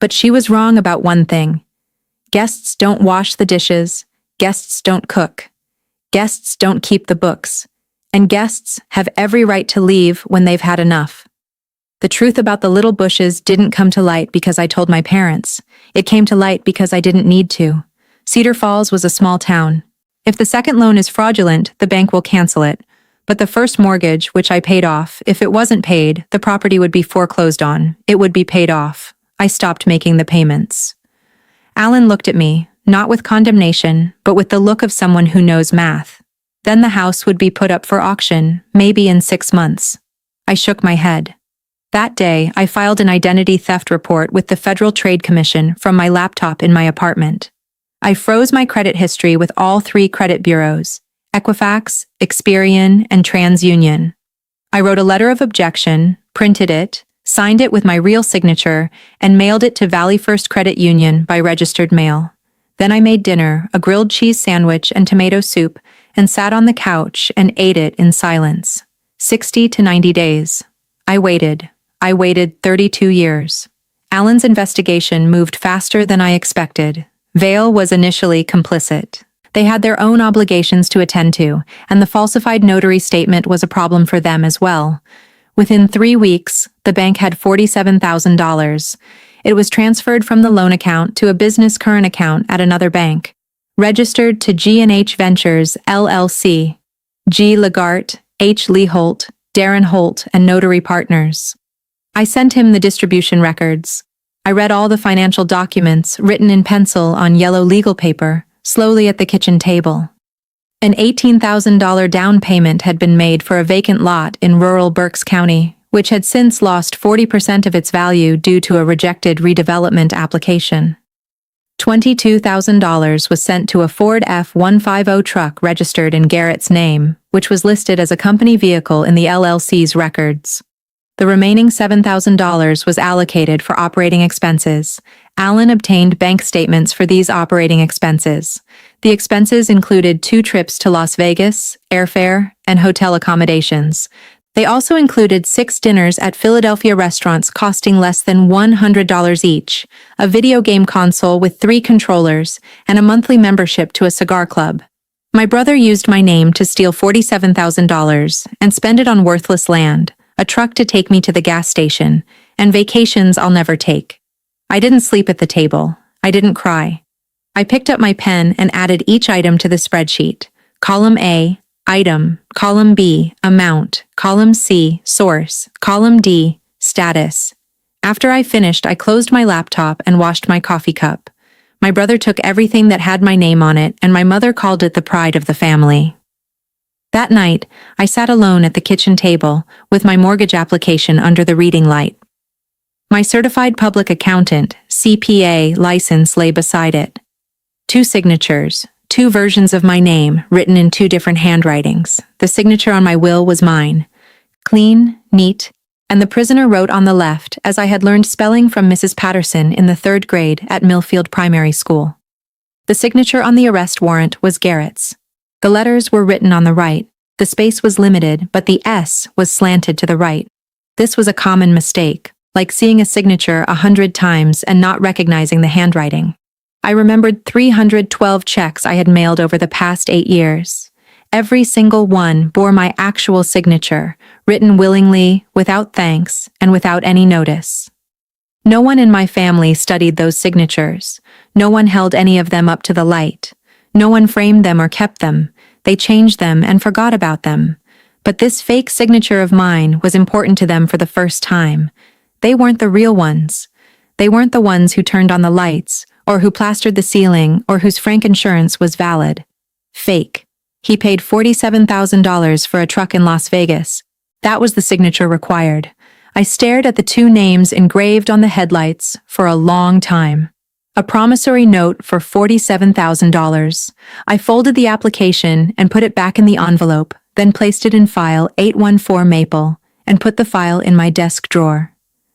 But she was wrong about one thing. Guests don't wash the dishes, guests don't cook, guests don't keep the books, and guests have every right to leave when they've had enough. The truth about the little bushes didn't come to light because I told my parents. It came to light because I didn't need to. Cedar Falls was a small town. If the second loan is fraudulent, the bank will cancel it. But the first mortgage, which I paid off, if it wasn't paid, the property would be foreclosed on. It would be paid off. I stopped making the payments. Alan looked at me, not with condemnation, but with the look of someone who knows math. Then the house would be put up for auction, maybe in 6 months. I shook my head. That day, I filed an identity theft report with the Federal Trade Commission from my laptop in my apartment. I froze my credit history with all 3 credit bureaus, Equifax, Experian, and TransUnion. I wrote a letter of objection, printed it, signed it with my real signature, and mailed it to Valley First Credit Union by registered mail. Then I made dinner, a grilled cheese sandwich and tomato soup, and sat on the couch and ate it in silence. 60 to 90 days. I waited. I waited 32 years. Alan's investigation moved faster than I expected. Vale was initially complicit. They had their own obligations to attend to, and the falsified notary statement was a problem for them as well. Within 3 weeks, the bank had $47,000. It was transferred from the loan account to a business current account at another bank, registered to G&H Ventures, LLC. G. Legart, H. Lee Holt, Darren Holt, and Notary Partners. I sent him the distribution records. I read all the financial documents written in pencil on yellow legal paper, slowly at the kitchen table. An $18,000 down payment had been made for a vacant lot in rural Berks County, which had since lost 40% of its value due to a rejected redevelopment application. $22,000 was sent to a Ford F-150 truck registered in Garrett's name, which was listed as a company vehicle in the LLC's records. The remaining $7,000 was allocated for operating expenses. Alan obtained bank statements for these operating expenses. The expenses included 2 trips to Las Vegas, airfare, and hotel accommodations. They also included 6 dinners at Philadelphia restaurants costing less than $100 each, a video game console with 3 controllers, and a monthly membership to a cigar club. My brother used my name to steal $47,000 and spend it on worthless land, a truck to take me to the gas station, and vacations I'll never take. I didn't sleep at the table. I didn't cry. I picked up my pen and added each item to the spreadsheet. Column A, item. Column B, amount. Column C, source. Column D, status. After I finished, I closed my laptop and washed my coffee cup. My brother took everything that had my name on it, and my mother called it the pride of the family. That night, I sat alone at the kitchen table, with my mortgage application under the reading light. My certified public accountant, CPA, license lay beside it. 2 signatures, 2 versions of my name, written in 2 different handwritings. The signature on my will was mine. Clean, neat, and the prisoner wrote on the left, as I had learned spelling from Mrs. Patterson in the 3rd grade at Millfield Primary School. The signature on the arrest warrant was Garrett's. The letters were written on the right. The space was limited, but the S was slanted to the right. This was a common mistake, like seeing a signature 100 times and not recognizing the handwriting. I remembered 312 checks I had mailed over the past 8 years. Every single one bore my actual signature, written willingly, without thanks, and without any notice. No one in my family studied those signatures. No one held any of them up to the light. No one framed them or kept them. They changed them and forgot about them. But this fake signature of mine was important to them for the first time. They weren't the real ones. They weren't the ones who turned on the lights, or who plastered the ceiling, or whose frank insurance was valid. Fake. He paid $47,000 for a truck in Las Vegas. That was the signature required. I stared at the 2 names engraved on the headlights for a long time. A promissory note for $47,000. I folded the application and put it back in the envelope, then placed it in file 814 Maple, and put the file in my desk drawer.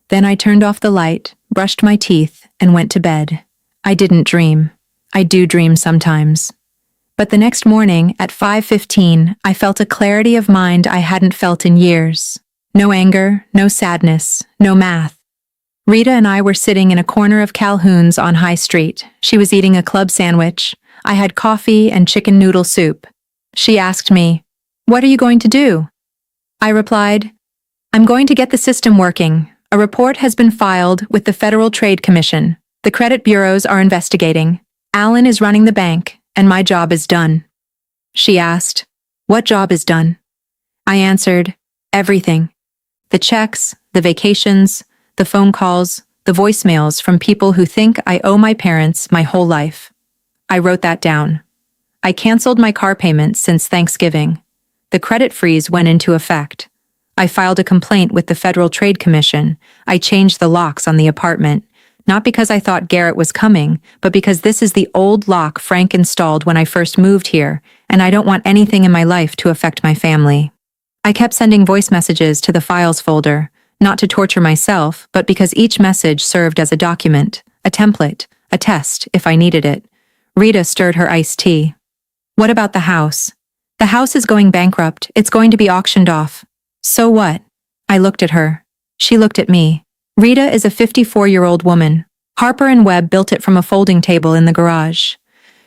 Then I turned off the light, brushed my teeth, and went to bed. I didn't dream. I do dream sometimes. But the next morning, at 5:15, I felt a clarity of mind I hadn't felt in years. No anger, no sadness, no math. Rita and I were sitting in a corner of Calhoun's on High Street. She was eating a club sandwich. I had coffee and chicken noodle soup. She asked me, "What are you going to do?" I replied, "I'm going to get the system working. A report has been filed with the Federal Trade Commission. The credit bureaus are investigating. Alan is running the bank, and my job is done." She asked, "What job is done?" I answered, "Everything. The checks, the vacations, the phone calls, the voicemails from people who think I owe my parents my whole life." I wrote that down. I canceled my car payment since Thanksgiving. The credit freeze went into effect. I filed a complaint with the Federal Trade Commission. I changed the locks on the apartment, not because I thought Garrett was coming, but because this is the old lock Frank installed when I first moved here, and I don't want anything in my life to affect my family. I kept sending voice messages to the files folder, not to torture myself, but because each message served as a document, a template, a test, if I needed it. Rita stirred her iced tea. "What about the house?" "The house is going bankrupt. It's going to be auctioned off." So what? I looked at her. She looked at me. Rita is a 54-year-old woman. Harper and Webb built it from a folding table in the garage.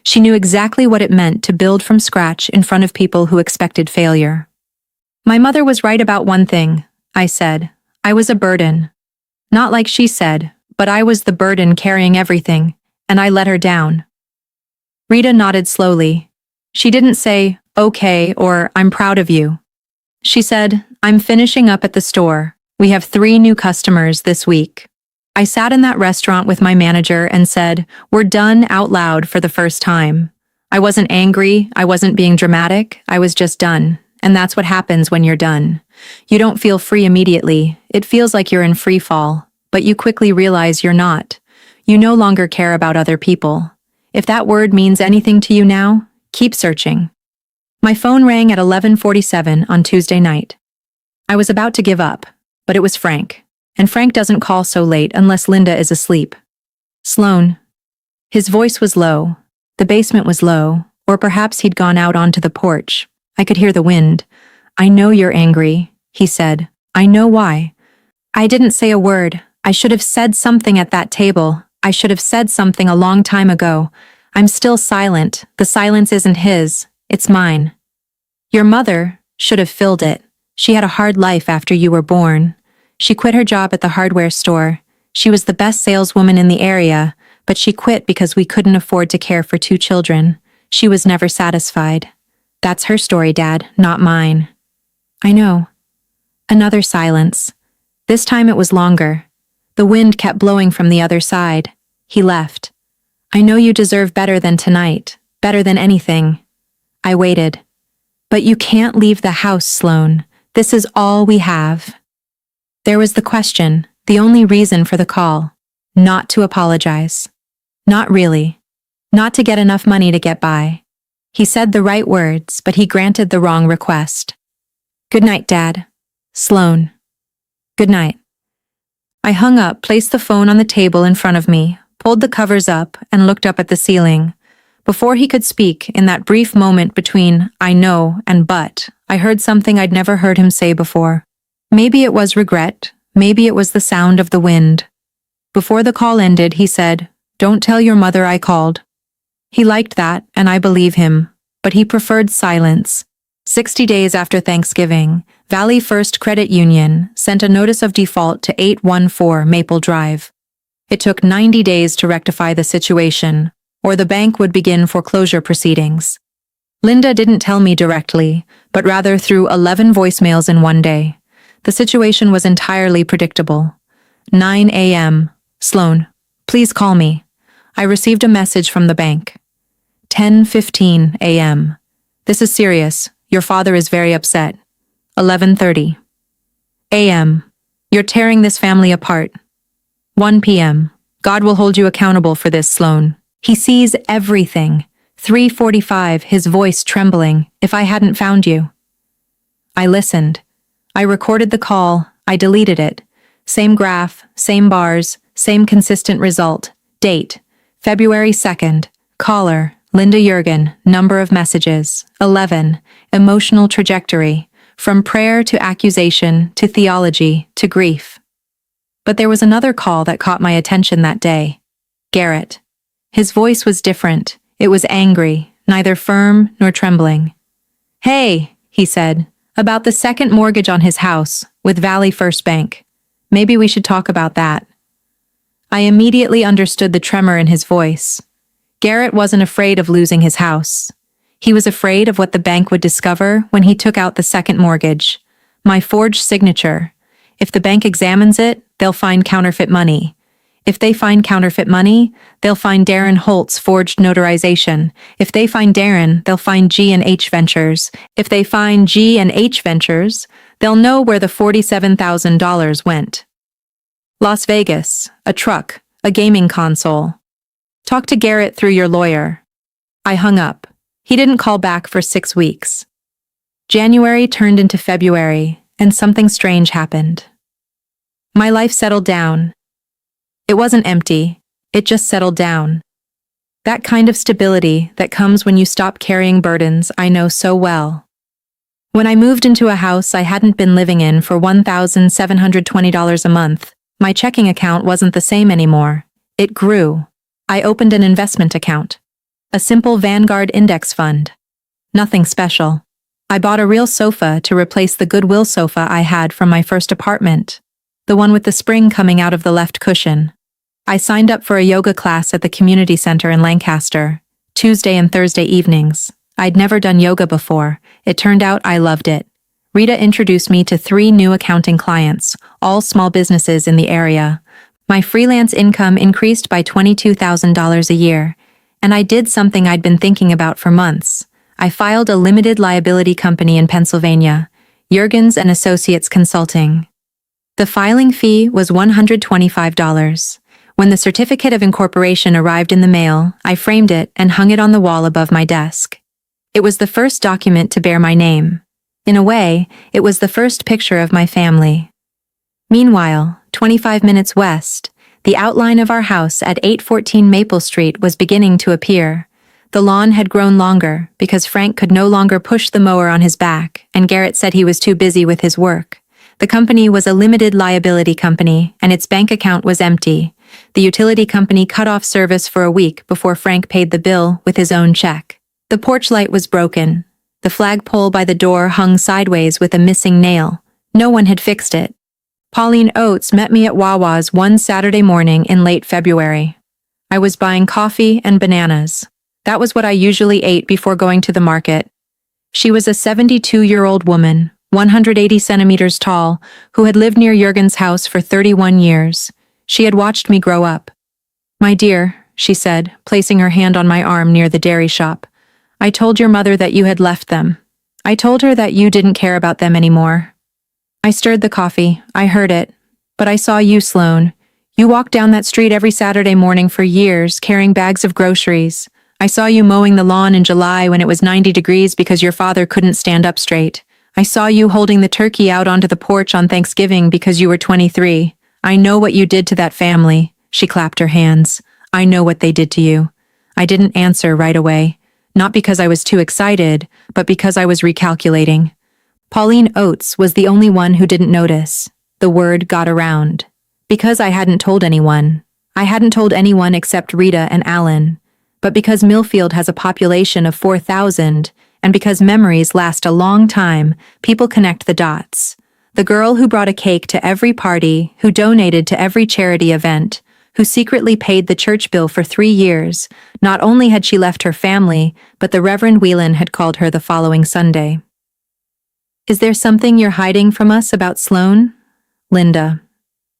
She knew exactly what it meant to build from scratch in front of people who expected failure. My mother was right about one thing, I said. I was a burden. Not like she said, but I was the burden carrying everything, and I let her down. Rita nodded slowly. She didn't say, "Okay," or "I'm proud of you." She said, "I'm finishing up at the store. We have 3 new customers this week." I sat in that restaurant with my manager and said, "We're done," out loud for the first time. I wasn't angry, I wasn't being dramatic, I was just done. And that's what happens when you're done. You don't feel free immediately. It feels like you're in free fall, but you quickly realize you're not. You no longer care about other people. If that word means anything to you now, keep searching. My phone rang at 11:47 on Tuesday night. I was about to give up, but it was Frank. And Frank doesn't call so late unless Linda is asleep. "Sloan." His voice was low. The basement was low, or perhaps he'd gone out onto the porch. I could hear the wind. "I know you're angry," he said. "I know why." I didn't say a word. I should have said something at that table. I should have said something a long time ago. I'm still silent. The silence isn't his. It's mine. "Your mother should have filled it. She had a hard life after you were born. She quit her job at the hardware store. She was the best saleswoman in the area, but she quit because we couldn't afford to care for 2 children. She was never satisfied." "That's her story, Dad, not mine." "I know." Another silence. This time it was longer. The wind kept blowing from the other side. He left. "I know you deserve better than tonight, better than anything." I waited. "But you can't leave the house, Sloan. This is all we have." There was the question, the only reason for the call. Not to apologize. Not really. Not to get enough money to get by. He said the right words, but he granted the wrong request. "Good night, Dad." "Sloan." "Good night." I hung up, placed the phone on the table in front of me, pulled the covers up, and looked up at the ceiling. Before he could speak, in that brief moment between "I know" and "but," I heard something I'd never heard him say before. Maybe it was regret, maybe it was the sound of the wind. Before the call ended, he said, "Don't tell your mother I called." He liked that, and I believe him, but he preferred silence. 60 days after Thanksgiving, Valley First Credit Union sent a notice of default to 814 Maple Drive. It took 90 days to rectify the situation, or the bank would begin foreclosure proceedings. Linda didn't tell me directly, but rather through 11 voicemails in one day. The situation was entirely predictable. 9 a.m. "Sloan, please call me." I received a message from the bank. 10:15 a.m. "This is serious. Your father is very upset." 11:30 a.m. "You're tearing this family apart." 1 p.m. "God will hold you accountable for this, Sloan. He sees everything." 3:45, his voice trembling. "If I hadn't found you." I listened. I recorded the call. I deleted it. Same graph, same bars, same consistent result. Date: February 2nd. Caller: Linda Jurgen. Number of messages: 11. Emotional trajectory: from prayer to accusation to theology to grief. But there was another call that caught my attention that day. Garrett. His voice was different. It was angry, neither firm nor trembling. "Hey," he said, "about the second mortgage on his house with Valley First Bank. Maybe we should talk about that." I immediately understood the tremor in his voice. Garrett wasn't afraid of losing his house. He was afraid of what the bank would discover when he took out the second mortgage. My forged signature. If the bank examines it, they'll find counterfeit money. If they find counterfeit money, they'll find Darren Holt's forged notarization. If they find Darren, they'll find G&H Ventures. If they find G&H Ventures, they'll know where the $47,000 went. Las Vegas, a truck, a gaming console. Talk to Garrett through your lawyer. I hung up. He didn't call back for 6 weeks. January turned into February, and something strange happened. My life settled down. It wasn't empty, it just settled down. That kind of stability that comes when you stop carrying burdens I know so well. When I moved into a house I hadn't been living in for $1,720 a month, my checking account wasn't the same anymore. It grew. I opened an investment account. A simple Vanguard index fund. Nothing special. I bought a real sofa to replace the Goodwill sofa I had from my first apartment. The one with the spring coming out of the left cushion. I signed up for a yoga class at the community center in Lancaster, Tuesday and Thursday evenings. I'd never done yoga before. It turned out I loved it. Rita introduced me to 3 new accounting clients, all small businesses in the area. My freelance income increased by $22,000 a year, and I did something I'd been thinking about for months. I filed a limited liability company in Pennsylvania, Juergens and Associates Consulting. The filing fee was $125. When the certificate of incorporation arrived in the mail, I framed it and hung it on the wall above my desk. It was the first document to bear my name. In a way, it was the first picture of my family. Meanwhile, 25 minutes west, the outline of our house at 814 Maple Street was beginning to appear. The lawn had grown longer because Frank could no longer push the mower on his back, and Garrett said he was too busy with his work. The company was a limited liability company, and its bank account was empty. The utility company cut off service for a week before Frank paid the bill with his own check. The porch light was broken. The flagpole by the door hung sideways with a missing nail. No one had fixed it. Pauline Oates met me at Wawa's one Saturday morning in late February. I was buying coffee and bananas. That was what I usually ate before going to the market. She was a 72-year-old woman, 180 centimeters tall, who had lived near Juergens' house for 31 years. She had watched me grow up. "My dear," she said, placing her hand on my arm near the dairy shop, "I told your mother that you had left them. I told her that you didn't care about them anymore." I stirred the coffee. I heard it. "But I saw you, Sloan. You walked down that street every Saturday morning for years, carrying bags of groceries. I saw you mowing the lawn in July when it was 90 degrees because your father couldn't stand up straight. I saw you holding the turkey out onto the porch on Thanksgiving because you were 23. I know what you did to that family." She clapped her hands. "I know what they did to you." I didn't answer right away. Not because I was too excited, but because I was recalculating. Pauline Oates was the only one who didn't notice. The word got around. Because I hadn't told anyone. I hadn't told anyone except Rita and Alan. But because Millfield has a population of 4,000, and because memories last a long time, people connect the dots. The girl who brought a cake to every party, who donated to every charity event, who secretly paid the church bill for 3 years, not only had she left her family, but the Reverend Whelan had called her the following Sunday. "Is there something you're hiding from us about Sloan?" Linda.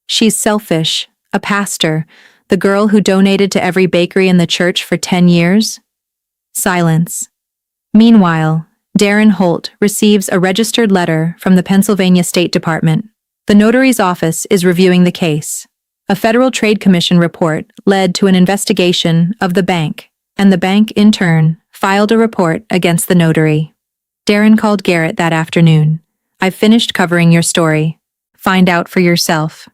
"She's selfish, a pastor, the girl who donated to every bakery in the church for 10 years? Silence. Meanwhile, Darren Holt receives a registered letter from the Pennsylvania State Department. The notary's office is reviewing the case. A Federal Trade Commission report led to an investigation of the bank, and the bank, in turn, filed a report against the notary. Darren called Garrett that afternoon. "I've finished covering your story. Find out for yourself."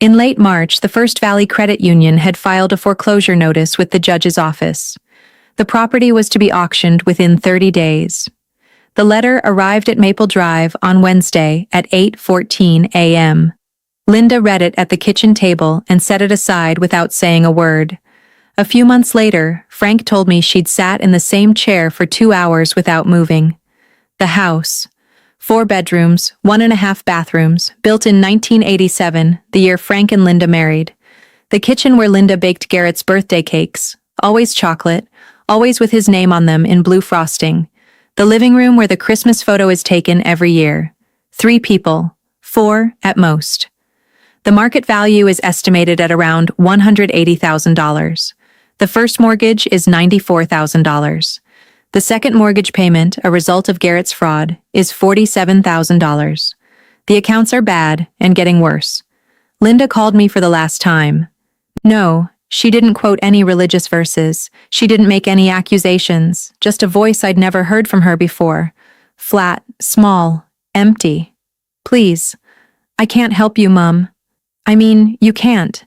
In late March, the First Valley Credit Union had filed a foreclosure notice with the judge's office. The property was to be auctioned within 30 days. The letter arrived at Maple Drive on Wednesday at 8:14 a.m. Linda read it at the kitchen table and set it aside without saying a word. A few months later, Frank told me she'd sat in the same chair for 2 hours without moving. The house. 4 bedrooms, 1.5 bathrooms, built in 1987, the year Frank and Linda married. The kitchen where Linda baked Garrett's birthday cakes, always chocolate, always with his name on them in blue frosting. The living room where the Christmas photo is taken every year. 3 people, 4 at most. The market value is estimated at around $180,000. The first mortgage is $94,000. The second mortgage payment, a result of Garrett's fraud, is $47,000. The accounts are bad and getting worse. Linda called me for the last time. No, she didn't quote any religious verses. She didn't make any accusations, just a voice I'd never heard from her before. Flat, small, empty. "Please. I can't help you, Mum. I mean, you can't.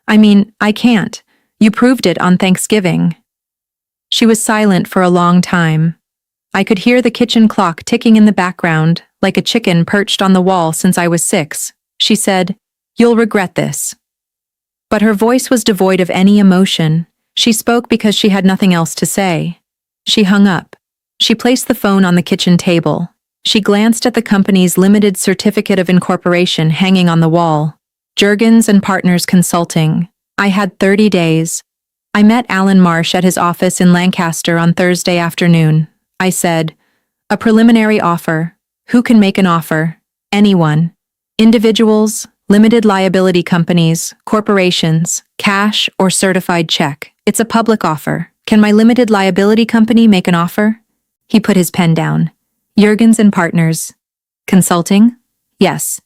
I can't. You proved it on Thanksgiving." She was silent for a long time. I could hear the kitchen clock ticking in the background, like a chicken perched on the wall since I was 6. She said, "You'll regret this." But her voice was devoid of any emotion. She spoke because she had nothing else to say. She hung up. She placed the phone on the kitchen table. She glanced at the company's limited certificate of incorporation hanging on the wall. Juergens and Partners Consulting. I had 30 days. I met Alan Marsh at his office in Lancaster on Thursday afternoon. I said, "A preliminary offer. Who can make an offer? Anyone. Individuals, limited liability companies, corporations, cash or certified check. It's a public offer. Can my limited liability company make an offer?" He put his pen down. Juergens and Partners. Consulting? Yes.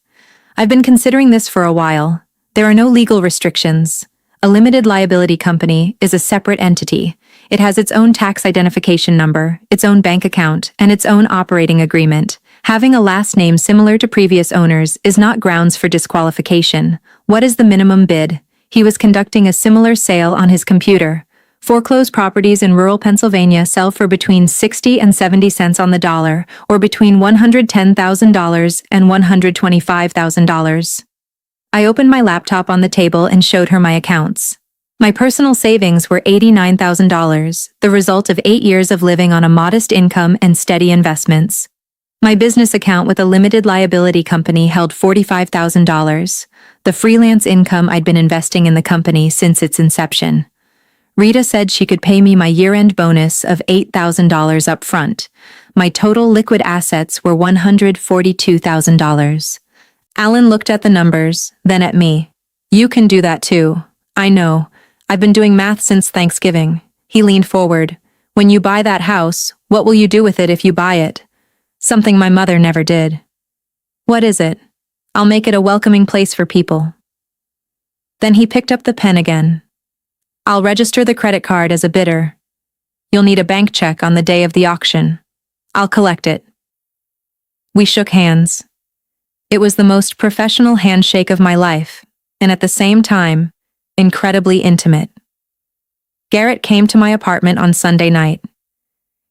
I've been considering this for a while. There are no legal restrictions. A limited liability company is a separate entity. It has its own tax identification number, its own bank account, and its own operating agreement. Having a last name similar to previous owners is not grounds for disqualification. What is the minimum bid? He was conducting a similar sale on his computer. Foreclosed properties in rural Pennsylvania sell for between 60 and 70 cents on the dollar, or between $110,000 and $125,000. I opened my laptop on the table and showed her my accounts. My personal savings were $89,000, the result of 8 years of living on a modest income and steady investments. My business account with a limited liability company held $45,000, the freelance income I'd been investing in the company since its inception. Rita said she could pay me my year-end bonus of $8,000 up front. My total liquid assets were $142,000. Alan looked at the numbers, then at me. "You can do that too. I know. I've been doing math since Thanksgiving." He leaned forward. "When you buy that house, what will you do with it if you buy it?" Something my mother never did. "What is it?" "I'll make it a welcoming place for people." Then he picked up the pen again. "I'll register the credit card as a bidder. You'll need a bank check on the day of the auction. I'll collect it." We shook hands. It was the most professional handshake of my life, and at the same time, incredibly intimate. Garrett came to my apartment on Sunday night.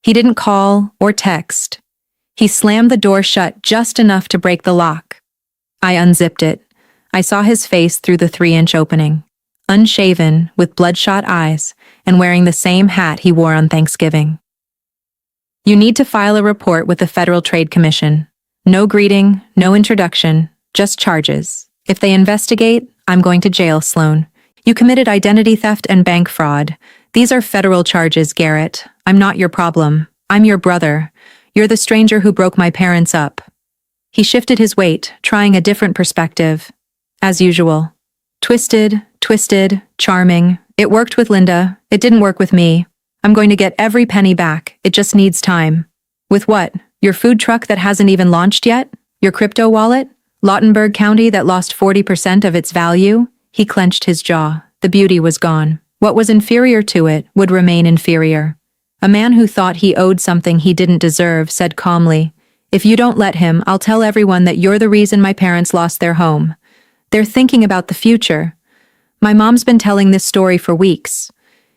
He didn't call or text. He slammed the door shut just enough to break the lock. I unzipped it. I saw his face through the 3-inch opening. Unshaven, with bloodshot eyes, and wearing the same hat he wore on Thanksgiving. "You need to file a report with the Federal Trade Commission. No greeting, no introduction, just charges. If they investigate, I'm going to jail, Sloan. You committed identity theft and bank fraud. These are federal charges, Garrett. I'm not your problem. I'm your brother. You're the stranger who broke my parents up." He shifted his weight, trying a different perspective. As usual. Twisted, charming. It worked with Linda. It didn't work with me. I'm going to get every penny back. It just needs time. With what? Your food truck that hasn't even launched yet? Your crypto wallet? Lautenberg County that lost 40% of its value? He clenched his jaw. The beauty was gone. What was inferior to it would remain inferior. A man who thought he owed something he didn't deserve said calmly, "If you don't let him, I'll tell everyone that you're the reason my parents lost their home. They're thinking about the future. My mom's been telling this story for weeks."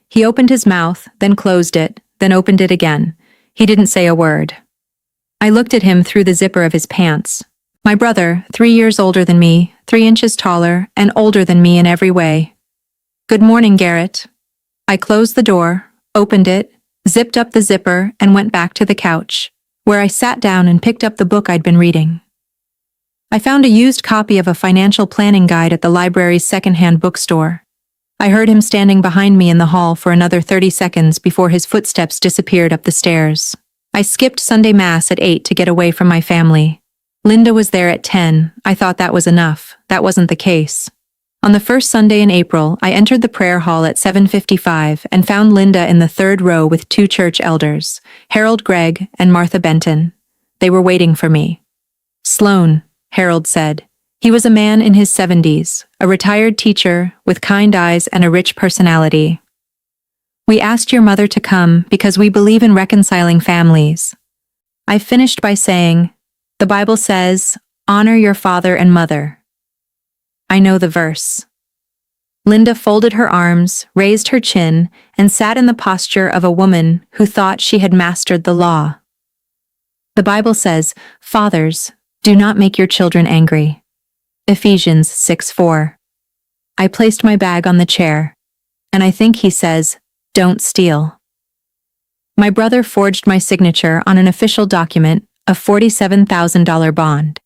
He opened his mouth, then closed it, then opened it again. He didn't say a word. I looked at him through the zipper of his pants. My brother, 3 years older than me, 3 inches taller, and older than me in every way. "Good morning, Garrett." I closed the door, opened it, zipped up the zipper, and went back to the couch, where I sat down and picked up the book I'd been reading. I found a used copy of a financial planning guide at the library's secondhand bookstore. I heard him standing behind me in the hall for another 30 seconds before his footsteps disappeared up the stairs. I skipped Sunday Mass at 8 to get away from my family. Linda was there at 10. I thought that was enough. That wasn't the case. On the first Sunday in April, I entered the prayer hall at 7:55 and found Linda in the 3rd row with 2 church elders, Harold Gregg and Martha Benton. They were waiting for me. "Sloan," Harold said. He was a man in his 70s, a retired teacher with kind eyes and a rich personality. "We asked your mother to come because we believe in reconciling families." I finished by saying, "The Bible says, 'Honor your father and mother.'" I know the verse. Linda folded her arms, raised her chin, and sat in the posture of a woman who thought she had mastered the law. The Bible says, "Fathers, do not make your children angry." Ephesians 6:4. I placed my bag on the chair, and I think he says, "Don't steal." My brother forged my signature on an official document, a $47,000 bond.